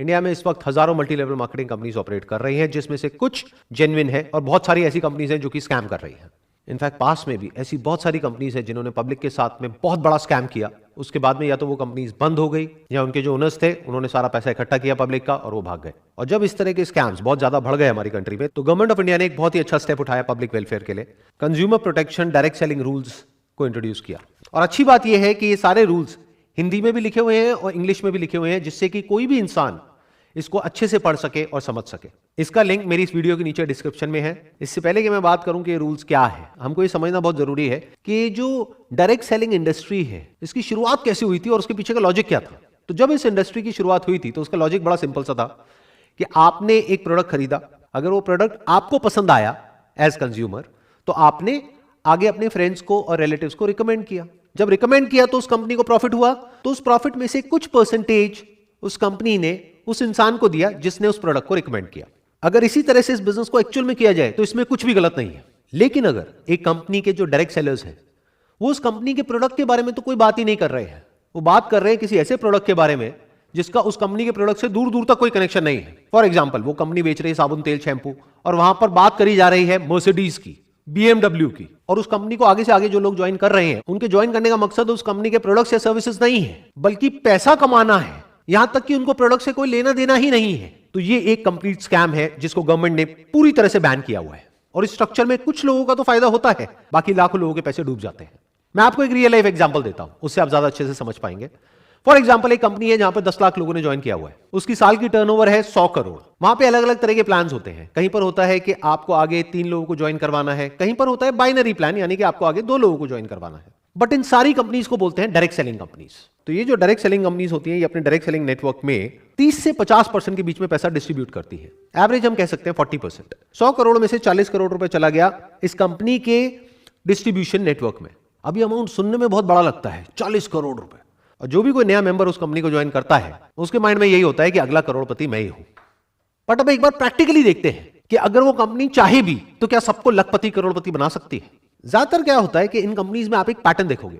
India में इस वक्त हजारों multi level marketing companies operate कर रही हैं, जिसमें से कुछ जेन्युइन है और बहुत सारी ऐसी कंपनीज हैं जो कि स्कैम कर रही हैं। इनफैक्ट पास में भी ऐसी बहुत सारी कंपनीज हैं जिन्होंने पब्लिक के साथ में बहुत बड़ा स्कैम किया। उसके बाद में या तो वो कंपनीज बंद हो गई या उनके जो ओनर्स थे उन्होंने सारा पैसा इकट्ठा किया पब्लिक का और वो भाग गए। और जब इस तरह के स्कैम्स बहुत ज्यादा बढ़ गए हमारी कंट्री में, तो गवर्नमेंट ऑफ इंडिया ने एक बहुत ही अच्छा स्टेप उठाया पब्लिक वेलफेयर के लिए। Consumer protection direct selling rules को इंट्रोड्यूस किया। और अच्छी बात यह है कि ये सारे रूल्स हिंदी में भी लिखे हुए हैं और इंग्लिश में भी लिखे हुए हैं, जिससे कि कोई भी इंसान इसको अच्छे से पढ़ सके और समझ सके। इसका लिंक मेरी इस वीडियो के नीचे डिस्क्रिप्शन में है। इससे पहले कि मैं बात करूं कि ये रूल्स क्या है, हमको ये समझना बहुत जरूरी है कि जो डायरेक्ट सेलिंग इंडस्ट्री है इसकी शुरुआत कैसे हुई थी और उसके पीछे का लॉजिक क्या था। तो जब इस इंडस्ट्री की शुरुआत हुई थी तो उसका लॉजिक बड़ा सिंपल सा था कि आपने एक प्रोडक्ट खरीदा, अगर वो प्रोडक्ट आपको पसंद आया एज कंज्यूमर, तो आपने आगे अपने फ्रेंड्स को और रिलेटिव्स को रिकमेंड किया। जब रिकमेंड किया तो उस कंपनी को प्रॉफिट हुआ, तो उस प्रॉफिट में से कुछ परसेंटेज उस कंपनी ने उस इंसान को दिया जिसने उस प्रोडक्ट को रिकमेंड किया। अगर इसी तरह से इस बिजनेस को एक्चुअल में किया जाए तो इसमें कुछ भी गलत नहीं है। लेकिन अगर एक कंपनी के जो डायरेक्ट सेलर्स हैं वो उस कंपनी के प्रोडक्ट के बारे में तो कोई बात ही नहीं कर रहे हैं, वो बात कर रहे हैं किसी ऐसे प्रोडक्ट के बारे में जिसका उस कंपनी के प्रोडक्ट से दूर दूर तक कोई कनेक्शन नहीं है। फॉर एग्जाम्पल, वो कंपनी बेच रही है साबुन, तेल, शैंपू, और वहां पर बात करी जा रही है मर्सिडीज की, BMW की, और उस कंपनी को आगे से आगे जो लोग ज्वाइन कर रहे हैं उनके ज्वाइन करने का मकसद उस कंपनी के प्रोडक्ट्स या सर्विसेज नहीं है, बल्कि पैसा कमाना है। यहां तक कि उनको प्रोडक्ट से कोई लेना देना ही नहीं है। तो ये एक कंप्लीट स्कैम है जिसको गवर्नमेंट ने पूरी तरह से बैन किया हुआ है। और इस स्ट्रक्चर में कुछ लोगों का तो फायदा होता है, बाकी लाखों लोगों के पैसे डूब जाते हैं। मैं आपको एक रियल लाइफ एग्जांपल देता हूं, उससे आप ज्यादा अच्छे से समझ पाएंगे। फॉर एग्जाम्पल, एक कंपनी है जहां पर 10 लाख लोगों ने ज्वाइन किया हुआ है, उसकी साल की टर्नओवर है 100 करोड़। वहां पे अलग अलग तरह के प्लान होते हैं। कहीं पर होता है कि आपको आगे 3 लोगों को ज्वाइन करवाना है, कहीं पर होता है बाइनरी प्लान, यानी कि आपको आगे 2 लोगों को ज्वाइन करवाना है। बट इन सारी कंपनीज को बोलते हैं डायरेक्ट सेलिंग कंपनीज। तो ये जो डायरेक्ट सेलिंग कंपनीज होती हैं, ये अपने डायरेक्ट सेलिंग नेटवर्क में 30 से 50% के बीच में पैसा डिस्ट्रीब्यूट करती है। एवरेज हम कह सकते हैं 40%। 100 करोड़ में से 40 करोड़ रुपए चला गया इस कंपनी के डिस्ट्रीब्यूशन नेटवर्क में। अभी अमाउंट सुनने में बहुत बड़ा लगता है, 40 करोड़ रुपए। और जो भी कोई नया मेंबर उस कंपनी को ज्वाइन करता है उसके माइंड में यही होता है कि अगला करोड़पति मैं ही हूं। बट अब एक बार प्रैक्टिकली देखते हैं कि अगर वो कंपनी चाहे भी तो क्या सबको लखपति करोड़पति बना सकती है। ज्यादातर क्या होता है कि इन कंपनीज में आप एक पैटर्न देखोगे,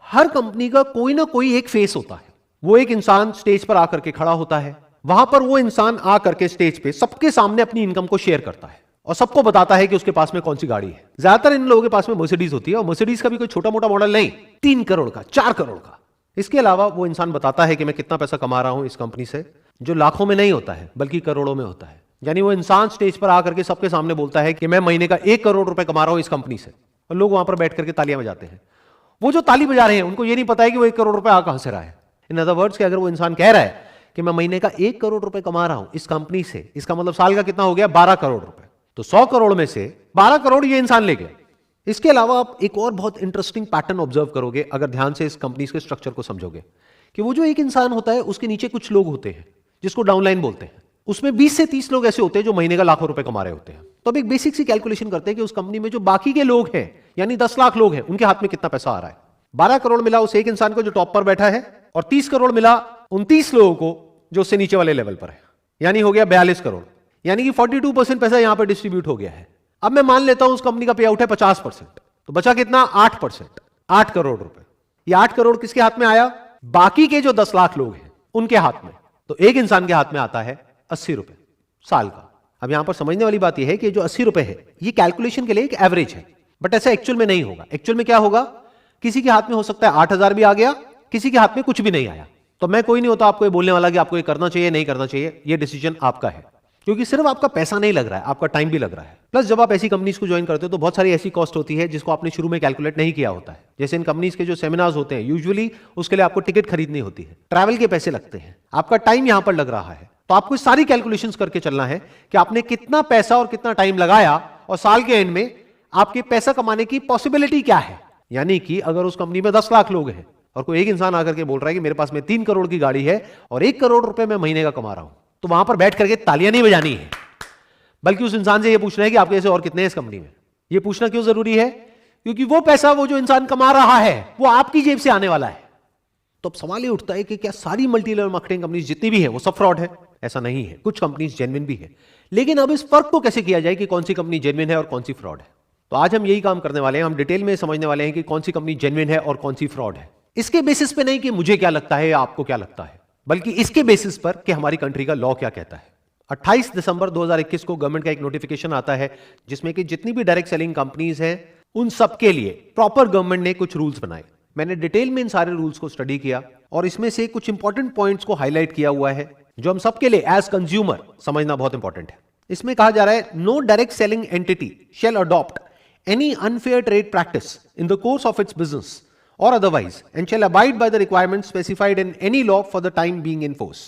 हर कंपनी का कोई ना कोई एक फेस होता है। वो एक इंसान स्टेज पर आकर के खड़ा होता है, वहां पर वो इंसान आकर के स्टेज पे सबके सामने अपनी इनकम को शेयर करता है और सबको बताता है कि उसके पास में कौन सी गाड़ी है। ज्यादातर इन लोगों के पास में मर्सिडीज होती है, और मर्सिडीज का भी कोई छोटा मोटा मॉडल नहीं, 3 करोड़ का, 4 करोड़ का। इसके अलावा वो इंसान बताता है कि मैं कितना पैसा कमा रहा हूं इस कंपनी से, जो लाखों में नहीं होता है बल्कि करोड़ों में होता है। यानी वो इंसान स्टेज पर आकर के सबके सामने बोलता है कि मैं महीने का 1 करोड़ रुपए कमा रहा हूं इस कंपनी से, और लोग वहां पर बैठ करके तालियां बजाते हैं। वो जो ताली बजा रहे हैं उनको ये नहीं पता है कि वो 1 करोड़ रुपए आ कहां से रहा है। इन अदर वर्ड्स, अगर वो इंसान कह रहा है कि मैं महीने का 1 करोड़ रुपए कमा रहा हूं इस कंपनी से, इसका मतलब साल का कितना हो गया, 12 करोड़ रुपए। तो 100 करोड़ में से 12 करोड़ ये इंसान ले गया। इसके अलावा आप एक और बहुत इंटरेस्टिंग पैटर्न ऑब्जर्व करोगे अगर ध्यान से इस कंपनी के स्ट्रक्चर को समझोगे, कि वो जो एक इंसान होता है उसके नीचे कुछ लोग होते हैं जिसको डाउनलाइन बोलते हैं। उसमें 20 से 30 लोग ऐसे होते हैं जो महीने का लाखों रुपए कमा रहे होते हैं। तो अब एक बेसिक सी कैलकुलेशन करते हैं कि उस कंपनी में जो बाकी के लोग हैं, यानी 10 लाख लोग हैं, उनके हाथ में कितना पैसा आ रहा है। 12 करोड़ मिला उस एक इंसान को जो टॉप पर बैठा है, और 30 करोड़ मिला 29 लोगों को जो उससे नीचे वाले लेवल पर है, यानी हो गया 42 करोड़। यानी कि 42% पैसा यहां पर डिस्ट्रीब्यूट हो गया है। अब मैं मान लेता हूं उस कंपनी का पे आउट है 50%, तो बचा कितना, 8%, 8 करोड़ रुपए। ये 8 करोड़ किसके हाथ में आया, बाकी के जो 10 लाख लोग हैं उनके हाथ में। तो एक इंसान के हाथ में आता है 80 रुपए साल का। अब यहां पर समझने वाली बात यह है कि जो 80 रुपए है ये कैलकुलेशन के लिए एक एवरेज है, बट ऐसा एक्चुअल में नहीं होगा। एक्चुअल में क्या होगा, किसी के हाथ में हो सकता है 8,000 भी आ गया, किसी के हाथ में कुछ भी नहीं आया। तो मैं कोई नहीं होता आपको ये बोलने वाला कि आपको ये करना चाहिए नहीं करना चाहिए, ये डिसीजन आपका है, क्योंकि सिर्फ आपका पैसा नहीं लग रहा है, आपका टाइम भी लग रहा है। प्लस जब आप ऐसी कंपनीज को ज्वाइन करते हो तो बहुत सारी ऐसी कॉस्ट होती है जिसको आपने शुरू में कैलकुलेट नहीं किया होता है। जैसे इन कंपनीज के जो सेमिनार्स होते हैं, यूजुअली उसके लिए आपको टिकट खरीदनी होती है, ट्रैवल के पैसे लगते हैं, आपका टाइम यहां पर लग रहा है। तो आपको सारी कैलकुलेशंस करके चलना है कि आपने कितना पैसा और कितना टाइम लगाया, और साल के एंड में आपके पैसा कमाने की पॉसिबिलिटी क्या है। यानी कि अगर उस कंपनी में 10 लाख लोग हैं और कोई एक इंसान आकर के बोल रहा है कि मेरे पास में 3 करोड़ की गाड़ी है और 1 करोड़ रुपए मैं महीने का कमा रहा हूं, तो वहां पर बैठ करके तालियां नहीं बजानी है, बल्कि उस इंसान से यह पूछना है कि आपके ऐसे और कितने हैं इस कंपनी में। यह पूछना क्यों जरूरी है, क्योंकि वो पैसा वो जो इंसान कमा रहा है वो आपकी जेब से आने वाला है। तो अब सवाल ये उठता है कि क्या सारी मल्टी लेवल मार्केटिंग कंपनीज जितनी भी है वो सब फ्रॉड है। ऐसा नहीं है, कुछ कंपनीज जेन्युइन भी है। लेकिन अब इस फर्क को कैसे किया जाए कि कौन सी कंपनी जेन्युइन है और कौन सी फ्रॉड है। तो आज हम यही काम करने वाले हैं, हम डिटेल में समझने वाले हैं कि कौन सी कंपनी जेन्युइन है और कौन सी फ्रॉड है। इसके बेसिस पे नहीं कि मुझे क्या लगता है या आपको क्या लगता है, बल्कि इसके बेसिस पर कि हमारी कंट्री का लॉ क्या कहता है। 28 दिसंबर 2021 को गवर्नमेंट का एक नोटिफिकेशन आता है जिसमें कि जितनी भी डायरेक्ट सेलिंग कंपनीज हैं उन सबके लिए प्रॉपर गवर्नमेंट ने कुछ रूल्स बनाए। मैंने डिटेल में इन सारे रूल्स को स्टडी किया और इसमें से कुछ इंपॉर्टेंट पॉइंट्स को हाईलाइट किया हुआ है जो हम सबके लिए एज कंज्यूमर समझना बहुत इंपॉर्टेंट है। इसमें कहा जा रहा है, no direct selling entity shall adopt any unfair trade practice in the course of its business or otherwise and shall abide by the requirements specified in any law for the time being in force.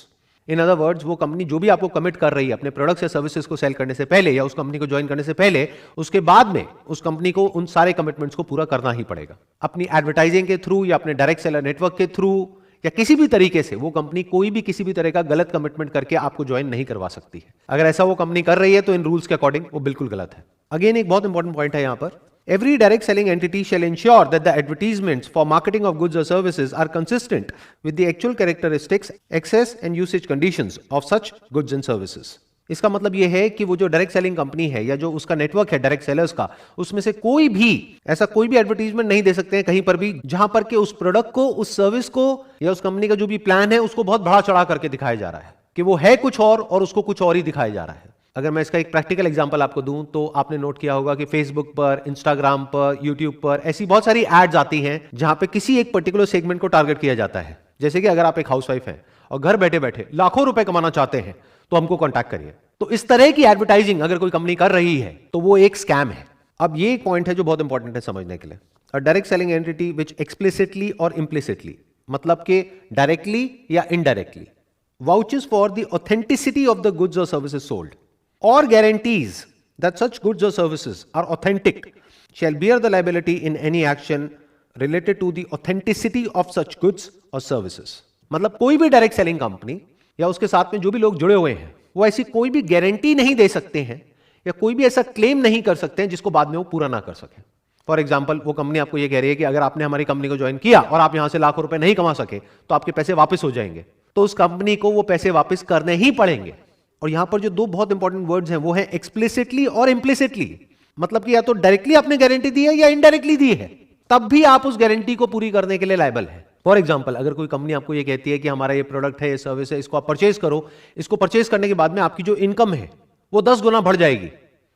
In other words, वो company जो भी आपको commit कर रही है अपने products या services को सेल करने से पहले या उस कंपनी को ज्वाइन करने से पहले, उसके बाद में उस कंपनी को उन सारे कमिटमेंट्स को पूरा करना ही पड़ेगा। अपनी एडवर्टाइजिंग के थ्रू या अपने डायरेक्ट सेलर नेटवर्क के थ्रू या किसी भी तरीके से वो कंपनी कोई भी किसी भी तरह का गलत कमिटमेंट करके आपको ज्वाइन नहीं करवा सकती है। अगर ऐसा वो कंपनी कर रही है तो इन रूल्स के अकॉर्डिंग वो बिल्कुल गलत है। अगेन एक बहुत इंपॉर्टेंट पॉइंट है यहां पर, every direct selling entity shall ensure that the advertisements for marketing of goods or services are consistent with the actual characteristics, access and usage conditions of such goods and services. इसका मतलब यह है कि वो जो डायरेक्ट सेलिंग कंपनी है या जो उसका नेटवर्क है डायरेक्ट सेलर्स का, उसमें से कोई भी ऐसा कोई भी एडवर्टीजमेंट नहीं दे सकते हैं कहीं पर भी जहां पर कि उस प्रोडक्ट को, उस सर्विस को या उस कंपनी का जो भी प्लान है उसको बहुत बढ़ा चढ़ा करके दिखाया जा रहा है कि वो है कुछ और उसको कुछ और ही दिखाया जा रहा है। अगर मैं इसका एक प्रैक्टिकल एग्जांपल आपको दूं तो आपने नोट किया होगा कि फेसबुक पर, इंस्टाग्राम पर, यूट्यूब पर ऐसी बहुत सारी एड्स आती हैं जहां पे किसी एक पर्टिकुलर सेगमेंट को टारगेट किया जाता है। जैसे कि अगर आप एक हाउसवाइफ हैं और घर बैठे बैठे लाखों रुपए कमाना चाहते हैं तो हमको कॉन्टैक्ट करिए। तो इस तरह की एडवर्टाइजिंग अगर कोई कंपनी कर रही है तो वो एक स्कैम है। अब ये एक पॉइंट है जो बहुत इंपॉर्टेंट है समझने के लिए। A direct selling entity which explicitly और इम्प्लिसिटली, मतलब कि डायरेक्टली या indirectly, vouches for the authenticity of the goods और services sold or guarantees that such goods or services are authentic shall bear the liability in any action related to the authenticity of such goods or services. मतलब कोई भी direct selling company या उसके साथ में जो भी लोग जुड़े हुए हैं वो ऐसी कोई भी गारंटी नहीं दे सकते हैं या कोई भी ऐसा क्लेम नहीं कर सकते हैं जिसको बाद में वो पूरा ना कर सके। फॉर एग्जाम्पल, वो कंपनी आपको ये कह रही है कि अगर आपने हमारी कंपनी को ज्वाइन किया और आप यहां से लाखों रुपए नहीं कमा सके तो आपके पैसे वापस हो जाएंगे, तो उस कंपनी को वो पैसे वापस करने ही पड़ेंगे। और यहां पर जो दो बहुत इंपॉर्टेंट वर्ड्स हैं वो है एक्सप्लिसिटली और इम्प्लिसिटली, मतलब कि या तो डायरेक्टली आपने गारंटी दी है या इनडायरेक्टली दी है, तब भी आप उस गारंटी को पूरी करने के लिए लायबल है। फॉर एग्जांपल, अगर कोई कंपनी आपको ये कहती है कि हमारा ये प्रोडक्ट है, ये सर्विस है, इसको आप परचेज करो, इसको परचेज करने के बाद में आपकी जो इनकम है वो 10 गुना बढ़ जाएगी,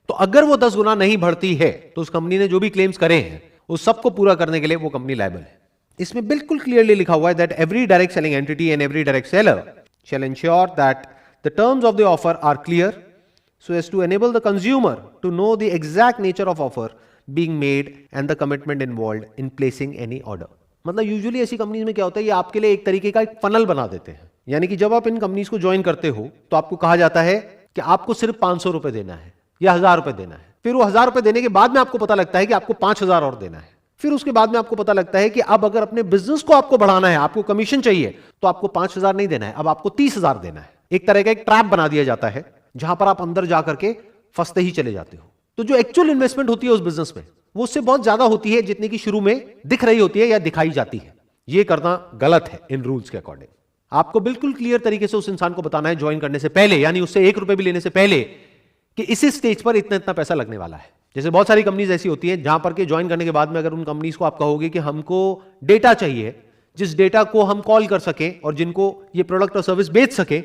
तो अगर वो 10 गुना नहीं बढ़ती है तो उस कंपनी ने जो भी क्लेम्स करे हैं उस सबको पूरा करने के लिए वो कंपनी लायबल है। इसमें बिल्कुल क्लियरली लिखा हुआ है that every direct selling entity and every direct seller shall ensure that the terms of the offer are clear so as to enable the consumer to know the exact nature of offer being made and the commitment involved in placing any order. मतलब usually ऐसी companies में क्या होता है, ये आपके लिए एक तरीके का एक फनल बना देते हैं। यानी कि जब आप इन कंपनीज को ज्वाइन करते हो तो आपको कहा जाता है कि आपको सिर्फ 500 रुपए देना है या 1000 रुपए देना है। फिर वो 1000 रुपए देने के बाद में आपको पता लगता है कि आपको 5000 और देना है। फिर उसके बाद में आपको पता लगता है कि अब अगर अपने बिजनेस को आपको बढ़ाना है, आपको कमीशन चाहिए, तो आपको 5000 नहीं देना है, अब आपको 30000 देना है। एक तरह का एक ट्रैप बना दिया जाता है जहां पर आप अंदर जाकर के फंसते ही चले जाते हो। तो जो एक्चुअल इन्वेस्टमेंट होती है उस बिजनेस में वो उससे बहुत ज्यादा होती है जितनी की शुरू में दिख रही होती है या दिखाई जाती है। ये करना गलत है इन रूल्स के अकॉर्डिंग। आपको बिल्कुल क्लियर तरीके से उस इंसान को बताना है ज्वाइन करने से पहले, यानी उससे 1 रुपए भी लेने से पहले, कि इसी स्टेज पर इतना इतना पैसा लगने वाला है। जैसे बहुत सारी कंपनीज ऐसी होती हैं जहां पर कि ज्वाइन करने के बाद में अगर उन कंपनीज को आप कहोगे कि हमको डेटा चाहिए, जिस डेटा को हम कॉल कर सके और जिनको ये प्रोडक्ट और सर्विस बेच सके,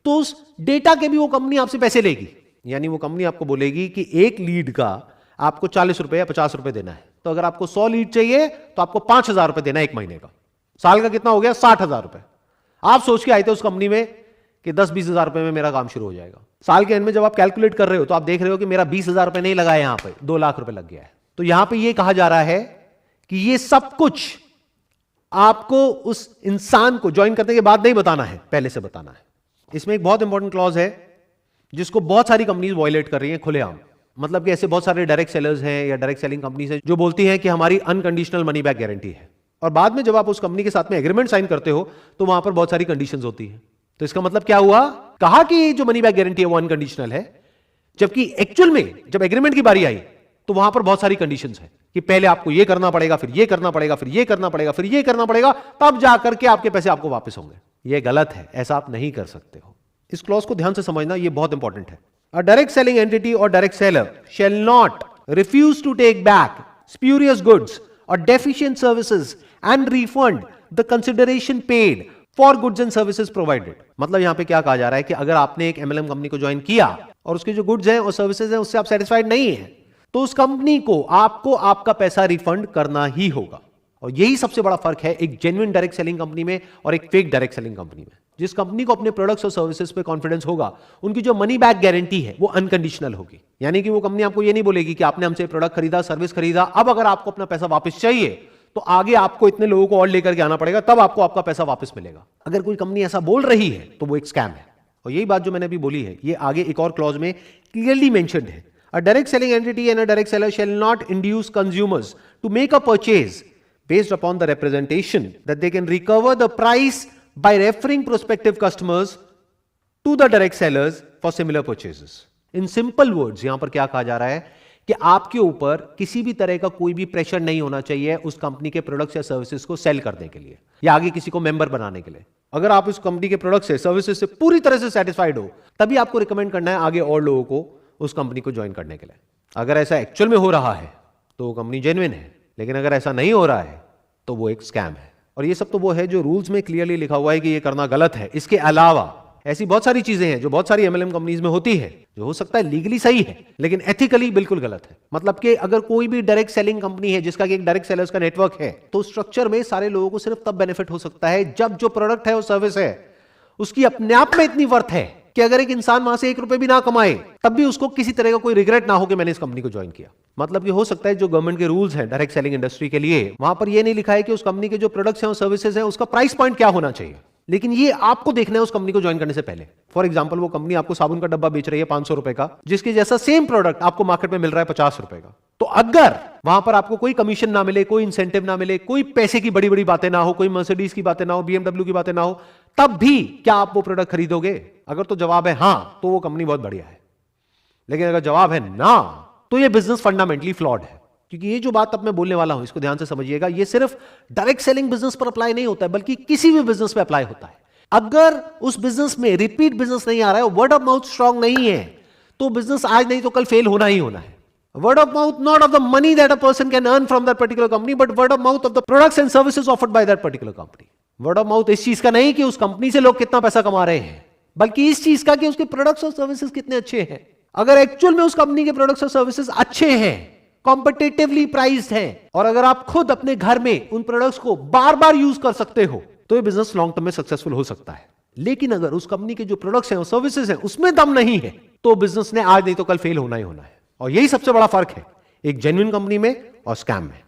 तो उस डेटा के भी वो कंपनी आपसे पैसे लेगी। यानी वो कंपनी आपको बोलेगी कि एक लीड का आपको 40 रुपए या 50 रुपए देना है, तो अगर आपको 100 लीड चाहिए तो आपको 5000 रुपए देना है एक महीने का। साल का कितना हो गया? 60,000 रुपए। आप सोच के आए थे उस कंपनी में कि 10-20 हजार रुपए में मेरा काम शुरू हो जाएगा। साल के एंड में जब आप कैलकुलेट कर रहे हो तो आप देख रहे हो कि मेरा 20,000 रुपए नहीं लगा है, यहां पे 2 लाख रुपए लग गया है। तो यहां पे ये कहा जा रहा है कि ये सब कुछ आपको उस इंसान को ज्वाइन करने के बाद नहीं बताना है, पहले से बताना है। इसमें एक बहुत इंपॉर्टेंट क्लॉज है जिसको बहुत सारी कंपनीज वायलेट कर रही हैं खुलेआम। मतलब कि ऐसे बहुत सारे डायरेक्ट सेलर्स हैं या डायरेक्ट सेलिंग कंपनीज हैं जो बोलती हैं कि हमारी अनकंडीशनल मनी बैक गारंटी है, और बाद में जब आप उस कंपनी के साथ में एग्रीमेंट साइन करते हो तो वहां पर बहुत सारी कंडीशंस होती हैं। तो इसका मतलब क्या हुआ? कहा कि जो मनी बैक गारंटी है वो अनकंडीशनल है, जबकि एक्चुअल में जब एग्रीमेंट की बारी आई तो वहां पर बहुत सारी कंडीशंस है कि पहले आपको ये करना पड़ेगा, फिर ये करना पड़ेगा, फिर ये करना पड़ेगा, फिर ये करना पड़ेगा, तब जाकर के आपके पैसे आपको वापस होंगे। ये गलत है, ऐसा आप नहीं कर सकते हो। इस क्लॉज को ध्यान से समझना, ये बहुत इंपॉर्टेंट है। अ डायरेक्ट सेलिंग एंटिटी और direct seller shall not refuse to take back spurious goods और deficient services and refund the consideration paid for goods and services provided. मतलब यहां पे क्या कहा जा रहा है कि अगर आपने एक एमएलएम कंपनी को ज्वाइन किया और उसके जो गुड्स हैं और सर्विसेज हैं उससे आप सेटिस्फाइड नहीं है, तो उस कंपनी को आपको आपका पैसा रिफंड करना ही होगा। और यही सबसे बड़ा फर्क है एक जेन्युइन डायरेक्ट सेलिंग कंपनी में और एक फेक डायरेक्ट सेलिंग कंपनी में। जिस कंपनी को अपने प्रोडक्ट्स और सर्विसेज पे कॉन्फिडेंस होगा, उनकी जो मनी बैक गारंटी है वो अनकंडीशनल होगी। यानी कि वो कंपनी आपको ये नहीं बोलेगी कि आपने हमसे प्रोडक्ट खरीदा, सर्विस खरीदा, अब अगर आपको अपना पैसा वापस चाहिए तो आगे आपको इतने लोगों को और लेकर के आना पड़ेगा, तब आपको आपका पैसा वापस मिलेगा। अगर कोई कंपनी ऐसा बोल रही है तो वो एक स्कैम है। और यही बात जो मैंने अभी बोली है, ये आगे एक और क्लॉज में क्लियरली मेंशन्ड है। A direct selling entity and a direct seller shall not induce consumers to make a purchase based upon the representation that they can recover the price by referring prospective customers to the direct sellers for similar purchases. In simple words, यहां पर क्या कहा जा रहा है कि आपके ऊपर किसी भी तरह का कोई भी प्रेशर नहीं होना चाहिए उस कंपनी के प्रोडक्ट्स या सर्विसेज को सेल करने के लिए या आगे किसी को मेंबर बनाने के लिए। अगर आप उस कंपनी के प्रोडक्ट्स से, सर्विसेज से पूरी तरह से सेटिस्फाइड हो, तभी आपको रिकमेंड करना है आगे और लोगों को उस कंपनी को ज्वाइन करने के लिए। अगर ऐसा एक्चुअल में हो रहा है तो वो कंपनी जेन्युइन है, लेकिन अगर ऐसा नहीं हो रहा है तो वो एक स्कैम है। और ये सब तो वो है जो रूल्स में क्लियरली लिखा हुआ है कि ये करना गलत है। इसके अलावा ऐसी बहुत सारी चीजें हैं जो बहुत सारी एमएलएम कंपनीज में होती है, जो हो सकता है लीगली सही है लेकिन एथिकली बिल्कुल गलत है। मतलब कि अगर कोई भी डायरेक्ट सेलिंग कंपनी है जिसका एक डायरेक्ट सेलर्स का नेटवर्क है, तो स्ट्रक्चर में सारे लोगों को सिर्फ तब बेनिफिट हो सकता है जब जो प्रोडक्ट है और सर्विस है उसकी अपने आप में इतनी वर्थ है कि अगर एक इंसान वहां से 1 रुपए भी ना कमाए तब भी उसको किसी तरह का कोई रिग्रेट ना हो कि मैंने इस कंपनी को ज्वाइन किया। मतलब कि हो सकता है जो गवर्नमेंट के रूल्स हैं डायरेक्ट सेलिंग इंडस्ट्री के लिए, वहां पर यह नहीं लिखा है कि उस कंपनी के जो प्रोडक्ट्स हैं और सर्विसेज हैं उसका प्राइस पॉइंट क्या होना चाहिए, लेकिन ये आपको देखना है उस कंपनी को ज्वाइन करने से पहले। फॉर एग्जांपल, वो कंपनी आपको साबुन का डब्बा बेच रही है 500 रुपए का, जिसके जैसा सेम प्रोडक्ट आपको मार्केट में मिल रहा है 50 रुपए का। तो अगर वहां पर आपको कोई कमीशन ना मिले, कोई इंसेंटिव ना मिले, कोई पैसे की बड़ी बड़ी बातें ना हो, कोई मर्सिडीज की बातें ना हो, BMW की बातें ना हो, तब भी क्या आप वो प्रोडक्ट खरीदोगे? अगर तो जवाब है हां, तो वो कंपनी बहुत बढ़िया है। लेकिन अगर जवाब है ना, तो ये बिजनेस फंडामेंटली फ्लॉड है। क्योंकि ये जो बात अब मैं बोलने वाला हूं, इसको ध्यान से समझिएगा, ये सिर्फ डायरेक्ट सेलिंग बिजनेस पर अप्लाई नहीं होता है, बल्कि किसी भी बिजनेस पे अप्लाई होता है। अगर उस बिजनेस में रिपीट बिजनेस नहीं आ रहा है, वर्ड ऑफ माउथ स्ट्रांग नहीं है, तो बिजनेस आज नहीं तो कल फेल होना ही होना है। Word of mouth, not of the money that a person can earn from that particular company, but word of mouth of the products and services offered by that particular company. Word of mouth इस चीज का नहीं कि उस company से लोग कितना पैसा कमा रहे हैं, बल्कि इस चीज का कि उसके प्रोडक्ट्स और सर्विसेज कितने अच्छे हैं। अगर एक्चुअल में उस कंपनी के प्रोडक्ट्स और सर्विसेज अच्छे हैं, कॉम्पिटिटिवली प्राइस्ड हैं, और अगर आप खुद अपने घर में उन प्रोडक्ट्स को बार बार यूज कर सकते हो, तो ये बिजनेस लॉन्ग टर्म में सक्सेसफुल हो सकता है। लेकिन अगर उस कंपनी के जो प्रोडक्ट्स हैं और सर्विसेज हैं उसमें दम नहीं है, तो बिजनेस ने आज नहीं तो कल फेल होना ही होना है। और यही सबसे बड़ा फर्क है एक जेन्युइन कंपनी में और स्कैम में।